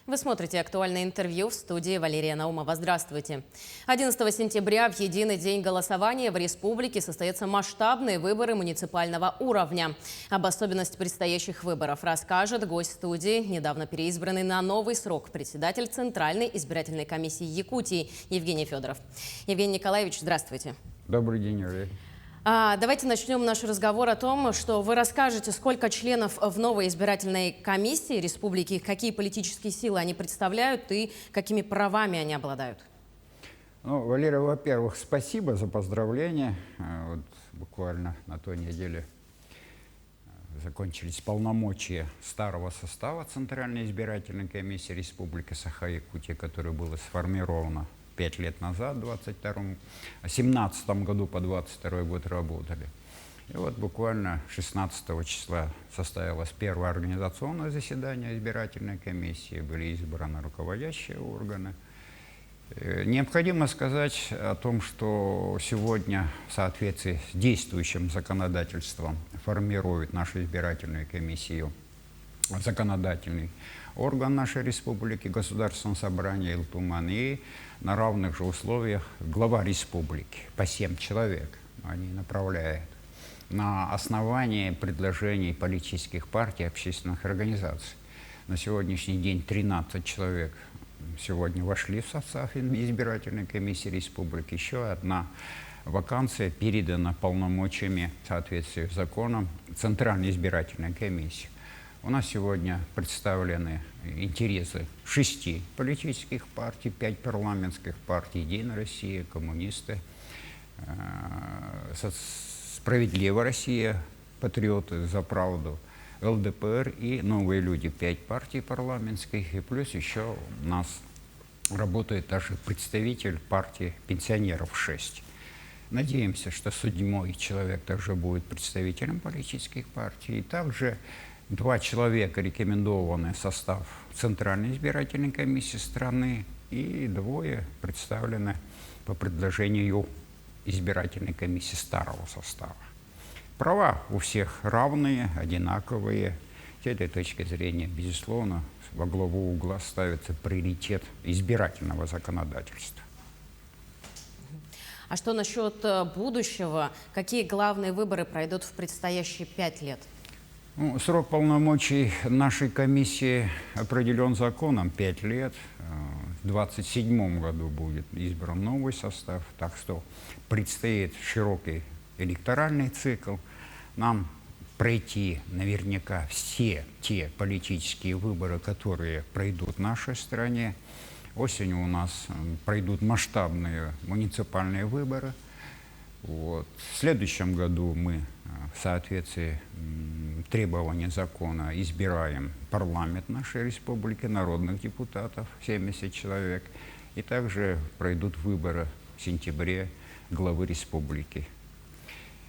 Вы смотрите «Актуальное интервью», в студии Валерия Наумова. Здравствуйте. 11 сентября в единый день голосования в республике состоятся масштабные выборы муниципального уровня. Об особенности предстоящих выборов расскажет гость студии, недавно переизбранный на новый срок председатель Центральной избирательной комиссии Якутии Евгений Федоров. Евгений Николаевич, здравствуйте. Добрый день, Юрий. Давайте начнем наш разговор о том, что вы расскажете, сколько членов в новой избирательной комиссии республики, какие политические силы они представляют и какими правами они обладают. Ну, Валерия, во-первых, спасибо за поздравления. Вот буквально на той неделе закончились полномочия старого состава Центральной избирательной комиссии Республики Саха-Якутия, которое было сформировано 5 лет назад, в 2017 году по 2022 год работали. И вот буквально 16 числа состоялось первое организационное заседание избирательной комиссии, были избраны руководящие органы. Необходимо сказать о том, что сегодня в соответствии с действующим законодательством формирует нашу избирательную комиссию законодательный орган нашей республики, Государственное собрание Илтуман, и на равных же условиях глава республики, по 7 человек они направляют на основании предложений политических партий, общественных организаций. На сегодняшний день 13 человек сегодня вошли в состав избирательной комиссии республики. Еще одна вакансия передана полномочиями в соответствии с законом Центральной избирательной комиссии. У нас сегодня представлены интересы 6 политических партий, 5 парламентских партий: «Единая Россия», коммунисты, «Справедливая Россия», «Патриоты за правду», ЛДПР и «Новые люди». 5 партий парламентских, и плюс еще у нас работает даже представитель партии пенсионеров 6. Надеемся, что 7-й человек также будет представителем политических партий. И также 2 человека рекомендованы в состав Центральной избирательной комиссии страны, и 2 представлены по предложению избирательной комиссии старого состава. Права у всех равные, одинаковые. С этой точки зрения, безусловно, во главу угла ставится приоритет избирательного законодательства. А что насчет будущего? Какие главные выборы пройдут в предстоящие 5 лет? Ну, срок полномочий нашей комиссии определен законом 5 лет. В 2027 году будет избран новый состав, так что предстоит широкий электоральный цикл. Нам пройти наверняка все те политические выборы, которые пройдут в нашей стране. Осенью у нас пройдут масштабные муниципальные выборы. Вот. В следующем году мы в соответствии требований закона избираем парламент нашей республики, народных депутатов, 70 человек. И также пройдут выборы в сентябре главы республики.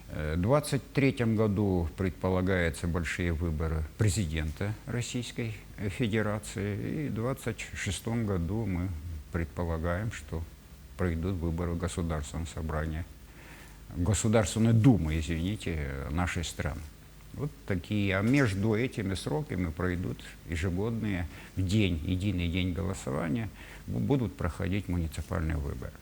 В 2023 году предполагаются большие выборы президента Российской Федерации. И в 2026 году мы предполагаем, что пройдут выборы Государственной Думы, извините, нашей страны. Вот такие. А между этими сроками пройдут ежегодные, в день, единый день голосования, будут проходить муниципальные выборы.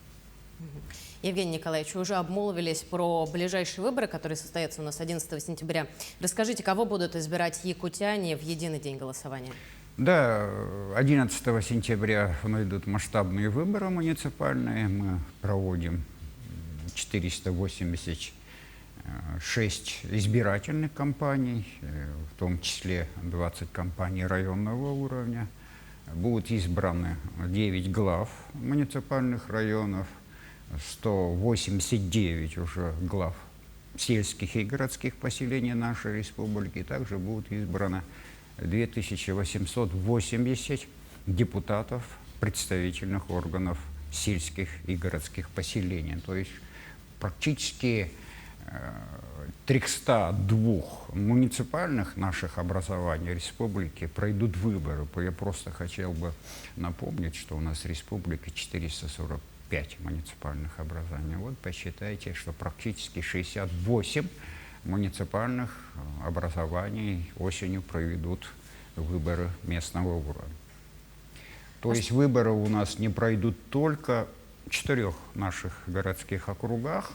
Евгений Николаевич, вы уже обмолвились про ближайшие выборы, которые состоятся у нас 11 сентября. Расскажите, кого будут избирать якутяне в единый день голосования? Да, 11 сентября идут масштабные выборы муниципальные. Мы проводим 486 избирательных кампаний, в том числе 20 кампаний районного уровня. Будут избраны 9 глав муниципальных районов, 189 уже глав сельских и городских поселений нашей республики. Также будут избраны 2880 депутатов представительных органов сельских и городских поселений. То есть практически 302 муниципальных наших образований республики пройдут выборы. Я просто хотел бы напомнить, что у нас в республике 445 муниципальных образований. Вот посчитайте, что практически 68 муниципальных образований осенью проведут выборы местного уровня. То есть выборы у нас не пройдут только в 4 наших городских округах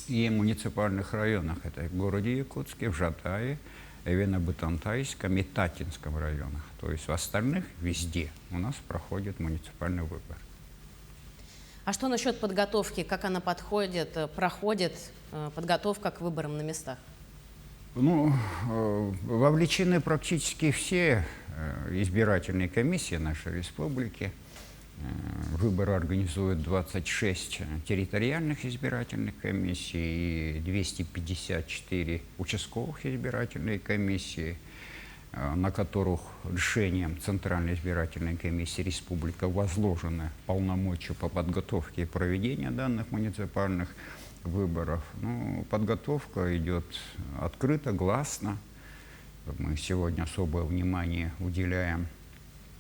и муниципальных районах. Это в городе Якутске, в Жатае, Эвено-Бытантайском и Татинском районах. То есть в остальных везде у нас проходит муниципальный выбор. А что насчет подготовки? Как она проходит подготовка к выборам на местах? Ну, вовлечены практически все избирательные комиссии нашей республики. Выборы организуют 26 территориальных избирательных комиссий и 254 участковых избирательных комиссий, на которых решением Центральной избирательной комиссии республики возложены полномочия по подготовке и проведению данных муниципальных выборов. Ну, подготовка идет открыто, гласно. Мы сегодня особое внимание уделяем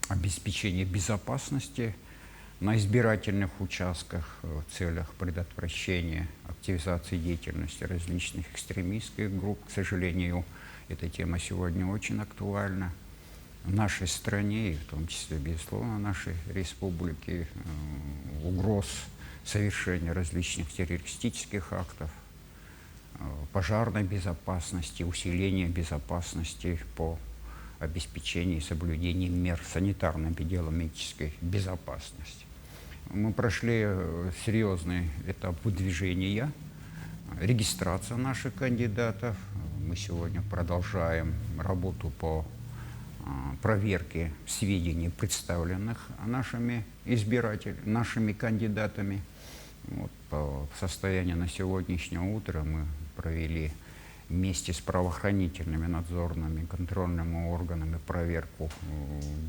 обеспечению безопасности на избирательных участках в целях предотвращения активизации деятельности различных экстремистских групп. К сожалению, эта тема сегодня очень актуальна в нашей стране, и в том числе, безусловно, в нашей республике. Угроз совершения различных террористических актов, пожарной безопасности, усиления безопасности по обеспечению и соблюдению мер санитарно-эпидемиологической безопасности. Мы прошли серьезный этап выдвижения, регистрация наших кандидатов. Мы сегодня продолжаем работу по проверке сведений, представленных нашими нашими кандидатами. Вот, по состоянию на сегодняшнее утро мы провели вместе с правоохранительными, надзорными, контрольными органами проверку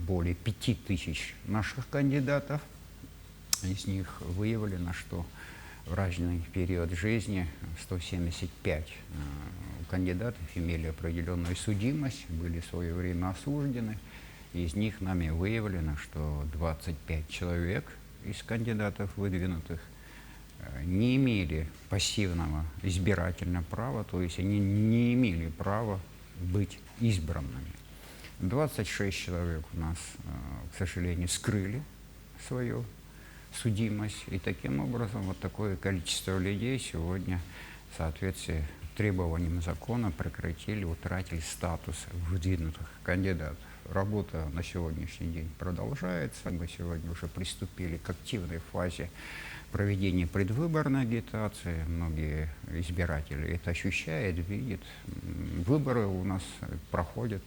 более 5000 наших кандидатов. Из них выявлено, что в разный период жизни 175 кандидатов имели определенную судимость, были в свое время осуждены. Из них нами выявлено, что 25 человек из кандидатов выдвинутых не имели пассивного избирательного права, то есть они не имели права быть избранными. 26 человек у нас, к сожалению, скрыли свою судимость, и таким образом вот такое количество людей сегодня в соответствии с требованиям закона прекратили, утратили статус выдвинутых кандидатов. Работа на сегодняшний день продолжается. Мы сегодня уже приступили к активной фазе проведения предвыборной агитации. Многие избиратели это ощущают, видят. Выборы у нас проходят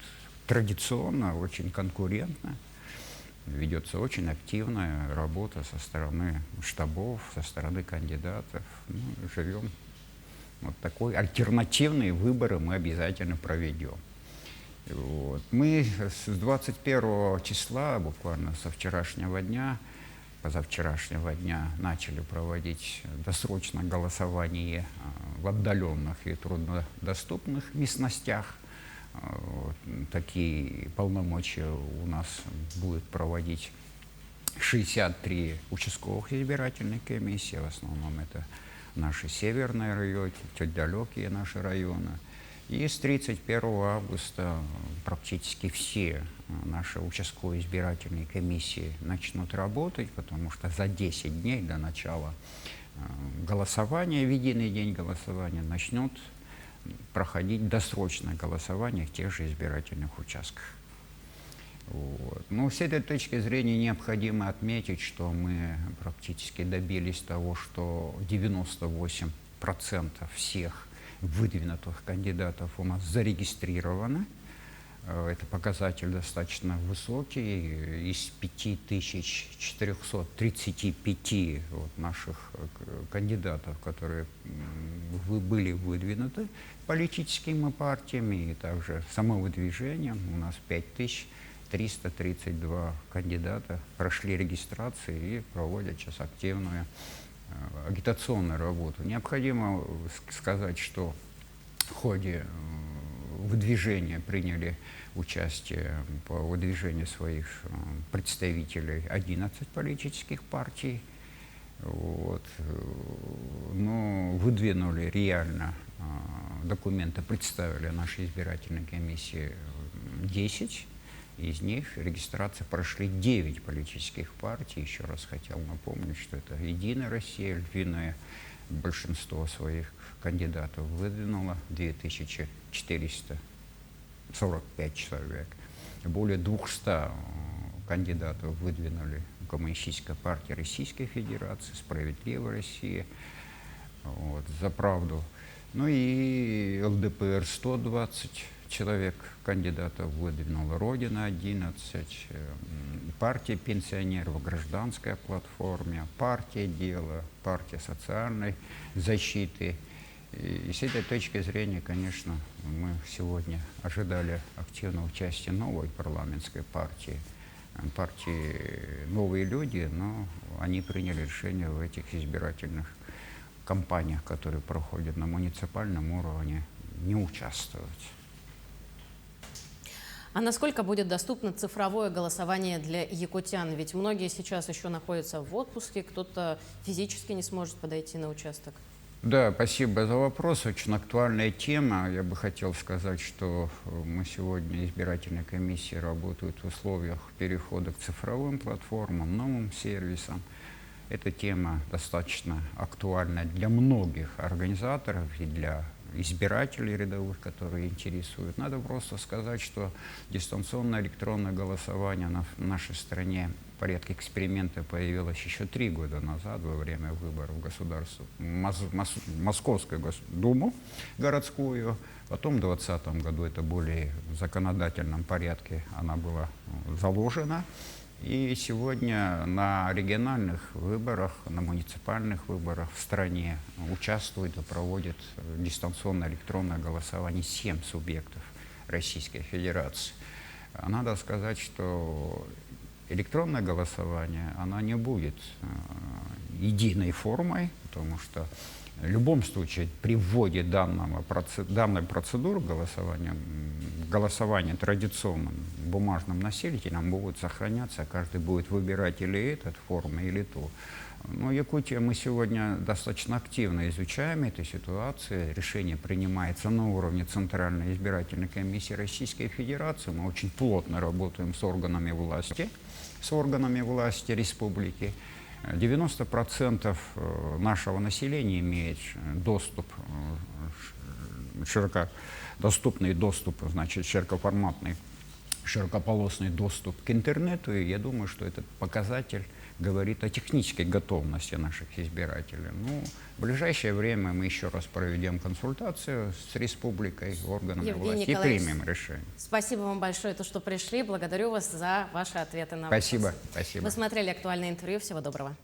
традиционно, очень конкурентно. Ведется очень активная работа со стороны штабов, со стороны кандидатов. Ну, живем. Вот такой альтернативные выборы мы обязательно проведем. Вот. Мы с 21 числа, буквально со вчерашнего дня, позавчерашнего дня, начали проводить досрочное голосование в отдаленных и труднодоступных местностях. Вот. Такие полномочия у нас будет проводить 63 участковых избирательных комиссии. В основном это наши северные районы, чуть далекие наши районы. И с 31 августа практически все наши участковые избирательные комиссии начнут работать, потому что за 10 дней до начала голосования, в единый день голосования, начнут проходить досрочное голосование в тех же избирательных участках. Вот. Но с этой точки зрения необходимо отметить, что мы практически добились того, что 98% всех выдвинутых кандидатов у нас зарегистрированы. Это показатель достаточно высокий. Из 5435 вот наших кандидатов, которые были выдвинуты политическими партиями и также самовыдвижением, у нас 5332 кандидата прошли регистрацию и проводят сейчас активную агитационную работу. Необходимо сказать, что в ходе выдвижения приняли участие по выдвижению своих представителей 11 политических партий. Вот. Но выдвинули реально документы, представили нашей избирательной комиссии 10 Из них регистрация прошли 9 политических партий. Еще раз хотел напомнить, что это «Единая Россия», львиное большинство своих кандидатов выдвинуло, 2445 человек. Более 200 кандидатов выдвинули Коммунистическая партия Российской Федерации, «Справедливая Россия», вот, «За правду». Ну и ЛДПР 120 человек кандидатов выдвинула, «Родина» 11, партия пенсионеров, «Гражданская платформа», партия «Дело», партия социальной защиты. И с этой точки зрения, конечно, мы сегодня ожидали активного участия новой парламентской партии «Новые люди», но они приняли решение в этих избирательных кампаниях, которые проходят на муниципальном уровне, не участвовать. А насколько будет доступно цифровое голосование для якутян? Ведь многие сейчас еще находятся в отпуске, кто-то физически не сможет подойти на участок. Да, спасибо за вопрос. Очень актуальная тема. Я бы хотел сказать, что мы сегодня, избирательные комиссии, работают в условиях перехода к цифровым платформам, новым сервисам. Эта тема достаточно актуальна для многих организаторов и для избирателей рядовых, которые интересуют. Надо просто сказать, что дистанционное электронное голосование в нашей стране в порядке эксперимента появилось еще 3 года назад, во время выборов в Московскую Думу городскую. Потом в 2020 году это более в законодательном порядке она была заложена. И сегодня на региональных выборах, на муниципальных выборах в стране участвуют и проводят дистанционное электронное голосование 7 субъектов Российской Федерации. Надо сказать, что электронное голосование, оно не будет единой формой, потому что в любом случае при вводе данной процедуры голосования традиционным бумажным носителем будут сохраняться, каждый будет выбирать или эту форму, или ту. Но Якутия, мы сегодня достаточно активно изучаем эту ситуацию. Решение принимается на уровне Центральной избирательной комиссии Российской Федерации. Мы очень плотно работаем с органами власти республики. 90% нашего населения имеет доступ, широкодоступный доступ, значит, широкополосный доступ к интернету. И я думаю, что этот показатель говорит о технической готовности наших избирателей. Ну, в ближайшее время мы еще раз проведем консультацию с республикой, органами власти и примем решение. Спасибо вам большое, что пришли. Благодарю вас за ваши ответы на вопросы. Спасибо. Вы смотрели «Актуальное интервью». Всего доброго.